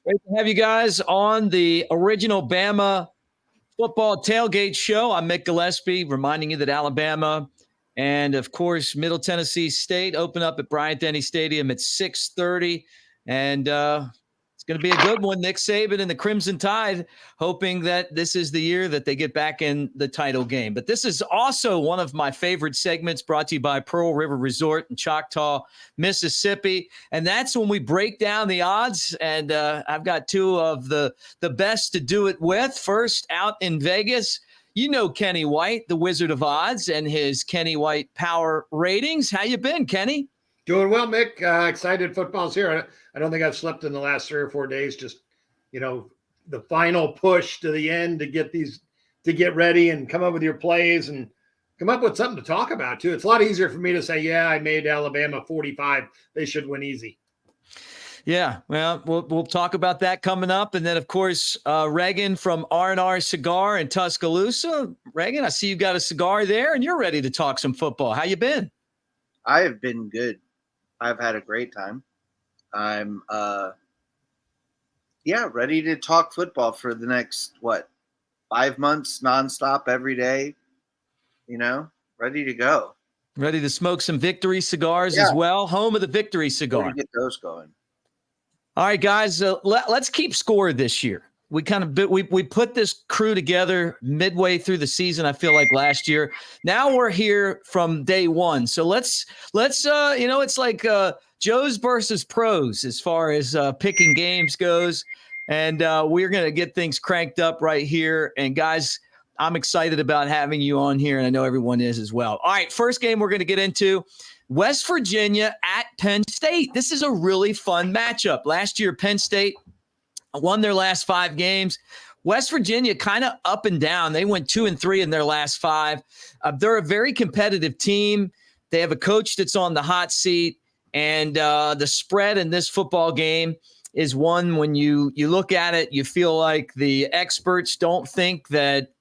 Great to have you guys on the original Bama Football Tailgate Show. I'm Mick Gillispie, reminding you that Alabama and, of course, Middle Tennessee State open up at Bryant-Denny Stadium at 6:30. And it's going to be a good one. Nick Saban and the Crimson Tide hoping that this is the year that they get back in the title game. But this is also one of my favorite segments brought to you by Pearl River Resort in Choctaw, Mississippi. And that's when we break down the odds. And I've got two of the best to do it with. First, out in Vegas, you know Kenny White, the Wizard of Odds, and his Kenny White Power Ratings. How you been, Kenny? Doing well, Mick. Excited football's here. I don't think I've slept in the last 3 or 4 days. Just, the final push to the end to get ready and come up with your plays and come up with something to talk about too. It's a lot easier for me to say, yeah, I made Alabama 45. They should win easy. Yeah, well, we'll talk about that coming up. And then, of course, Reagan from R&R Cigar in Tuscaloosa. Reagan, I see you've got a cigar there and you're ready to talk some football. How you been? I have been good. I've had a great time. I'm, ready to talk football for the next, 5 months, nonstop every day, ready to go. Ready to smoke some Victory cigars as well. Home of the Victory cigar. Ready to get those going. All right, guys, let's keep score this year. We we put this crew together midway through the season, I feel like last year. Now we're here from day one. So let's it's like Joes versus pros as far as picking games goes. And we're going to get things cranked up right here. And guys, I'm excited about having you on here, and I know everyone is as well. All right, first game we're going to get into, West Virginia at Penn State. This is a really fun matchup. Last year, Penn State won their last 5 games. West Virginia kind of up and down. They went 2-3 in their last 5. They're a very competitive team. They have a coach that's on the hot seat, and the spread in this football game is one when you look at it, you feel like the experts don't think that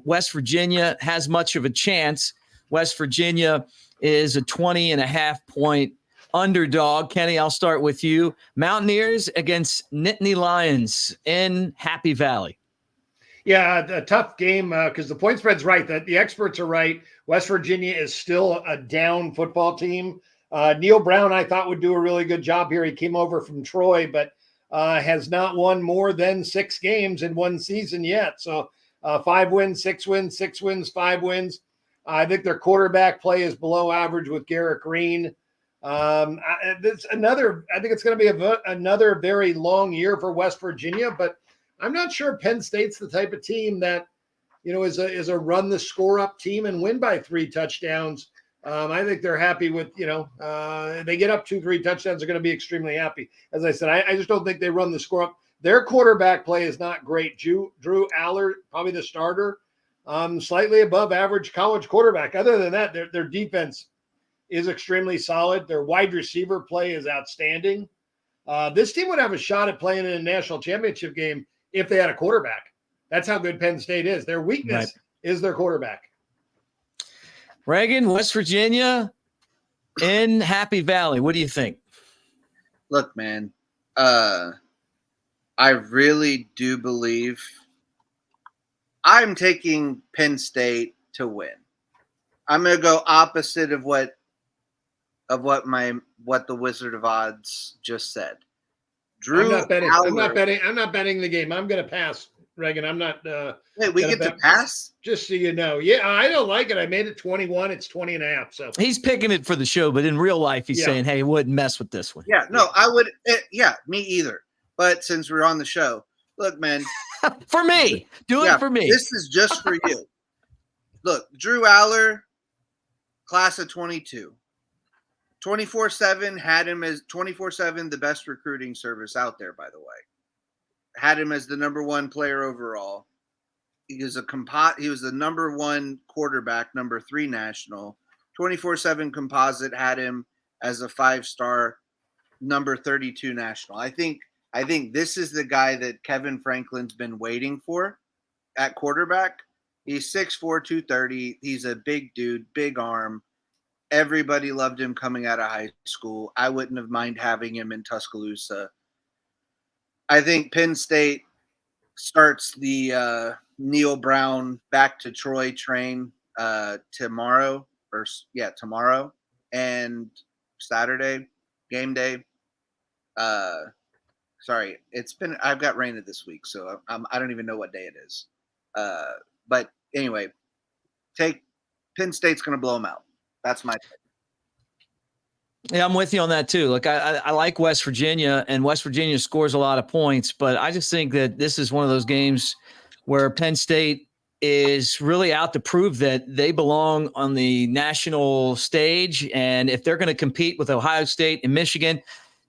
West Virginia has much of a chance. West Virginia is a 20.5-point underdog. Kenny, I'll start with you. Mountaineers against Nittany Lions in Happy Valley. Yeah, a tough game because the point spread's right. The experts are right. West Virginia is still a down football team. Neil Brown, I thought, would do a really good job here. He came over from Troy, but has not won more than 6 games in one season yet. So 5 wins, 6 wins, 6 wins, 5 wins. I think their quarterback play is below average with Garrett Green. I think it's going to be another very long year for West Virginia, but I'm not sure Penn State's the type of team that, is a run the score up team and win by 3 touchdowns. I think they're happy with, they get up 2-3 touchdowns, they're going to be extremely happy. As I said, I just don't think they run the score up. Their quarterback play is not great. Drew Aller, probably the starter, slightly above average college quarterback. Other than that, their defense is extremely solid. Their wide receiver play is outstanding. This team would have a shot at playing in a national championship game if they had a quarterback. That's how good Penn State is. Their weakness is their quarterback. Reagan, West Virginia in Happy Valley. What do you think? Look, man, I really do believe I'm taking Penn State to win. I'm going to go opposite of what the Wizard of Odds just said. I'm not betting the game. I'm going to pass, Reagan. I'm not. Wait, we get to pass? Just so you know. Yeah, I don't like it. I made it 21. It's 20.5. So he's picking it for the show, but in real life, he's saying, "Hey, wouldn't mess with this one." Yeah, no, I would. Me either. But since we're on the show, look, man. For me, it for me. This is just for you. Look, Drew Aller, class of 22. 24/7 had him as 24/7, the best recruiting service out there, by the way. Had him as the number 1 player overall. He was the number 1 quarterback, number 3 national. 24/7 composite had him as a 5-star, number 32 national. I think this is the guy that Kevin Franklin's been waiting for at quarterback. He's 6'4", 230. He's a big dude, big arm. Everybody loved him coming out of high school. I wouldn't have mind having him in Tuscaloosa. I think Penn State starts the Neil Brown back to Troy train tomorrow, tomorrow and Saturday game day. Sorry, I've got rain this week, so I don't even know what day it is. But anyway, Penn State's going to blow them out. That's my pick. Yeah, I'm with you on that too. Look, I like West Virginia, and West Virginia scores a lot of points, but I just think that this is one of those games where Penn State is really out to prove that they belong on the national stage. And if they're going to compete with Ohio State and Michigan,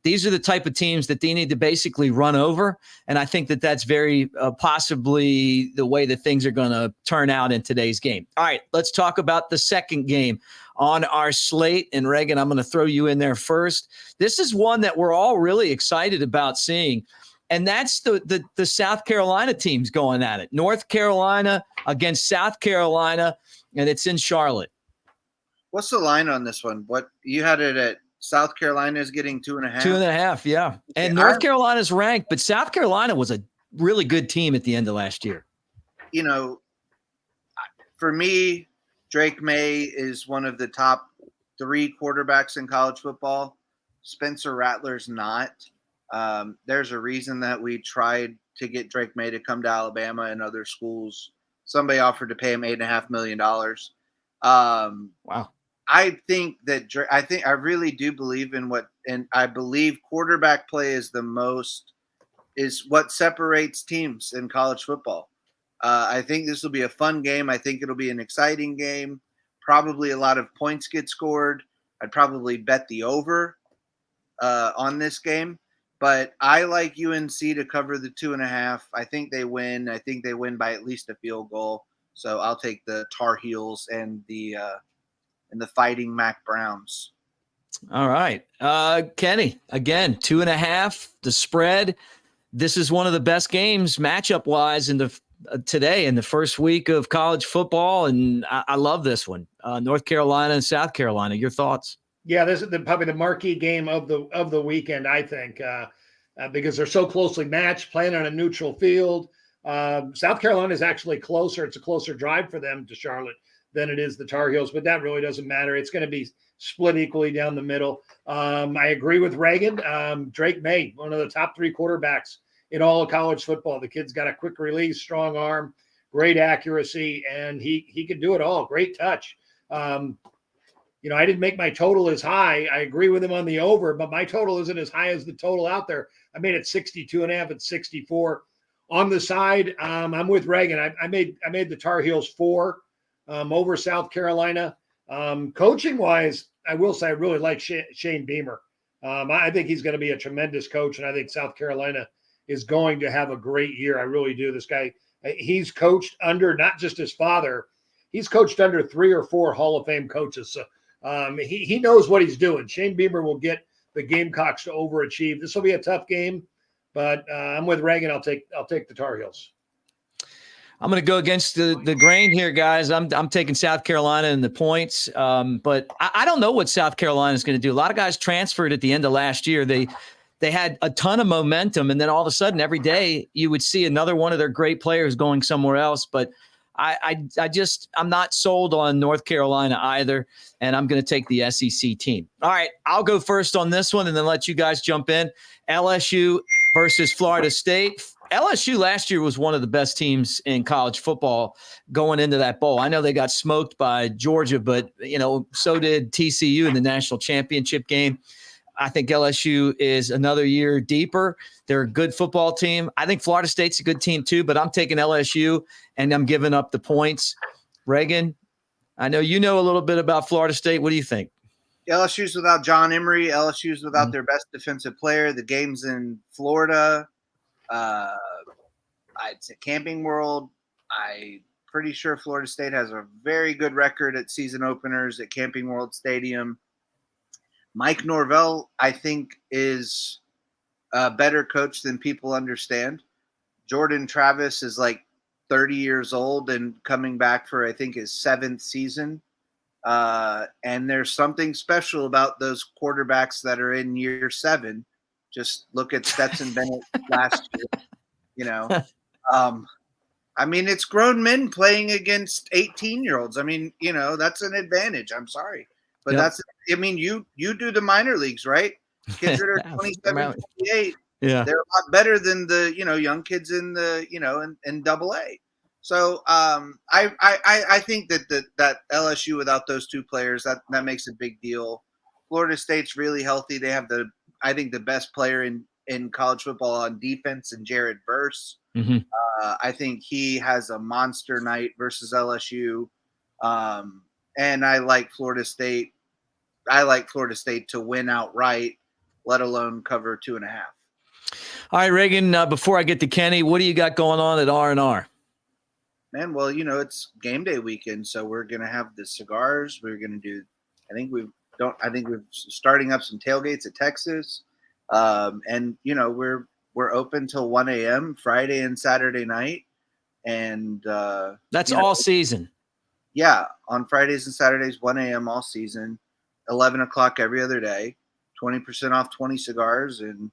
these are the type of teams that they need to basically run over. And I think that that's very possibly the way that things are going to turn out in today's game. All right, let's talk about the second game on our slate. And Reagan, I'm going to throw you in there first. This is one that we're all really excited about seeing. And that's the South Carolina teams going at it. North Carolina against South Carolina, and it's in Charlotte. What's the line on this one? What you had it at? South Carolina is getting 2.5. 2.5, yeah. And North Carolina's ranked, but South Carolina was a really good team at the end of last year. You know, for me, Drake May is one of the top 3 quarterbacks in college football. Spencer Rattler's not. There's a reason that we tried to get Drake May to come to Alabama and other schools. Somebody offered to pay him $8.5 million. Wow. I really do believe and I believe quarterback play is what separates teams in college football. I think this will be a fun game. I think it'll be an exciting game. Probably a lot of points get scored. I'd probably bet the over on this game, but I like UNC to cover the 2.5. I think they win. I think they win by at least a field goal. So I'll take the Tar Heels and the Fighting Mac Browns. All right. Kenny, again, 2.5, the spread. This is one of the best games matchup wise today in the first week of college football. And I love this one. North Carolina and South Carolina. Your thoughts? Yeah, this is probably the marquee game of the weekend, I think, because they're so closely matched, playing on a neutral field. South Carolina is actually closer. It's a closer drive for them to Charlotte than it is the Tar Heels, but that really doesn't matter. It's going to be split equally down the middle. I agree with Reagan. Drake May, one of the top 3 quarterbacks in all of college football. The kid's got a quick release, strong arm, great accuracy, and he can do it all. Great touch. I didn't make my total as high. I agree with him on the over, but my total isn't as high as the total out there. I made it 62.5 at 64. On the side, I'm with Reagan. I made the Tar Heels 4. Over South Carolina. Coaching wise, I will say I really like Shane Beamer. I think he's going to be a tremendous coach, and I think South Carolina is going to have a great year. I really do. This guy, he's coached under not just his father, he's coached under 3 or 4 Hall of Fame coaches. So he knows what he's doing. Shane Beamer will get the Gamecocks to overachieve. This will be a tough game, but I'm with Reagan. I'll take the Tar Heels. I'm going to go against the grain here, guys. I'm taking South Carolina in the points, but I don't know what South Carolina is going to do. A lot of guys transferred at the end of last year. They had a ton of momentum, and then all of a sudden, every day you would see another one of their great players going somewhere else. But I'm not sold on North Carolina either, and I'm going to take the SEC team. All right, I'll go first on this one, and then let you guys jump in. LSU versus Florida State. LSU last year was one of the best teams in college football going into that bowl. I know they got smoked by Georgia, but so did TCU in the national championship game. I think LSU is another year deeper. They're a good football team. I think Florida State's a good team too, but I'm taking LSU and I'm giving up the points. Reagan, I know you know a little bit about Florida State. What do you think? LSU's without John Emery. LSU's without their best defensive player. The game's in Florida. I'd say Camping World. I'm pretty sure Florida State has a very good record at season openers at Camping World Stadium. Mike Norvell, I think, is a better coach than people understand. Jordan Travis is like 30 years old and coming back for, I think, his 7th season. And there's something special about those quarterbacks that are in year 7. Just look at Stetson Bennett last year. I mean, it's grown men playing against 18-year-olds. I mean, that's an advantage. I'm sorry. But you do the minor leagues, right? Kids that are 27, 28, yeah, they're a lot better than the, young kids in the, in AA. So I think that LSU without those two players, that makes a big deal. Florida State's really healthy. They have I think the best player in college football on defense, and Jared Verse. Mm-hmm. I think he has a monster night versus LSU. And I like Florida State. I like Florida State to win outright, let alone cover 2.5. All right, Reagan, before I get to Kenny, what do you got going on at R&R? Man, well, it's game day weekend, so we're going to have the cigars. We're going to do, I think we're starting up some tailgates at Texas. And, we're open till 1 a.m. Friday and Saturday night. And that's all season. Yeah. On Fridays and Saturdays, 1 a.m. all season, 11 o'clock every other day, 20% off 20 cigars and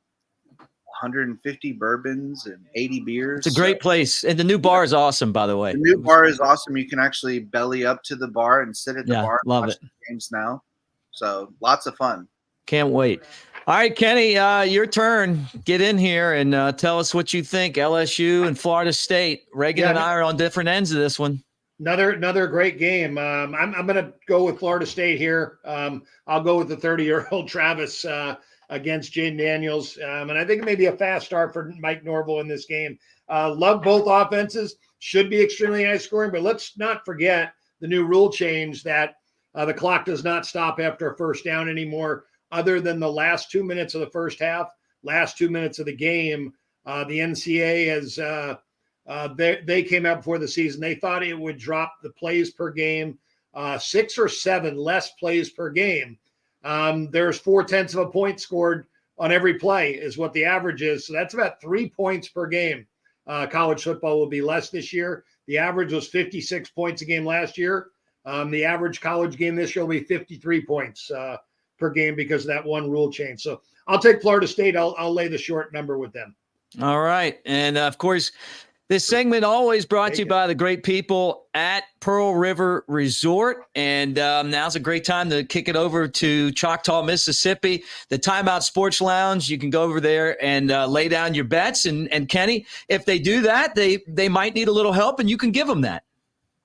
150 bourbons and 80 beers. It's a great place. And the new bar is awesome, by the way. The new bar is awesome. You can actually belly up to the bar and sit at the bar and love watch the games now. So lots of fun. Can't wait. All right, Kenny, your turn. Get in here and tell us what you think. LSU and Florida State. Reagan and I are on different ends of this one. Another great game. I'm going to go with Florida State here. I'll go with the 30-year-old Travis against Jaden Daniels. And I think it may be a fast start for Mike Norvell in this game. Love both offenses. Should be extremely high scoring, but let's not forget the new rule change that the clock does not stop after a first down anymore, other than the last 2 minutes of the first half, last 2 minutes of the game. The NCAA has they came out before the season. They thought it would drop the plays per game, 6 or 7 less plays per game. There's 0.4 of a point scored on every play is what the average is. So that's about 3 points per game. College football will be less this year. The average was 56 points a game last year. The average college game this year will be 53 points per game because of that one rule change. So I'll take Florida State. I'll lay the short number with them. All right. And of course, this segment always brought to you by the great people at Pearl River Resort. And now's a great time to kick it over to Choctaw, Mississippi, the Timeout Sports Lounge. You can go over there and lay down your bets. And Kenny, if they do that, they might need a little help, and you can give them that.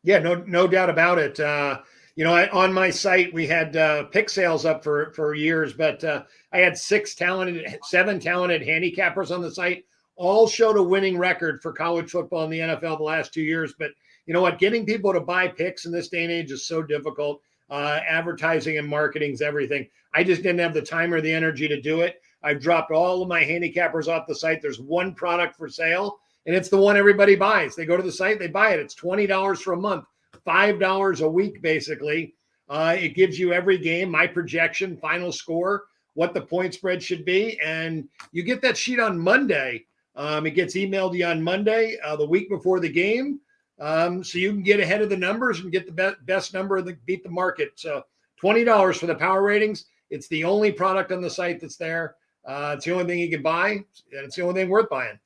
Yeah, no doubt about it. On my site, we had pick sales up for years, but I had 7 talented handicappers on the site. All showed a winning record for college football in the NFL the last 2 years. But you know what? Getting people to buy picks in this day and age is so difficult. Advertising and marketing is everything. I just didn't have the time or the energy to do it. I've dropped all of my handicappers off the site. There's one product for sale, and it's the one everybody buys. They go to the site, they buy it. It's $20 for a month, $5 a week, basically. It gives you every game, my projection, final score, what the point spread should be. And you get that sheet on Monday. It gets emailed to you on Monday, the week before the game. So you can get ahead of the numbers and get the best number and beat the market. So $20 for the power ratings. It's the only product on the site that's there. It's the only thing you can buy, and it's the only thing worth buying.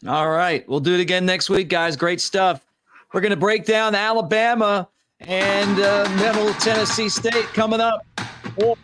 All right. We'll do it again next week, guys. Great stuff. We're going to break down Alabama and Middle Tennessee State coming up. Oh.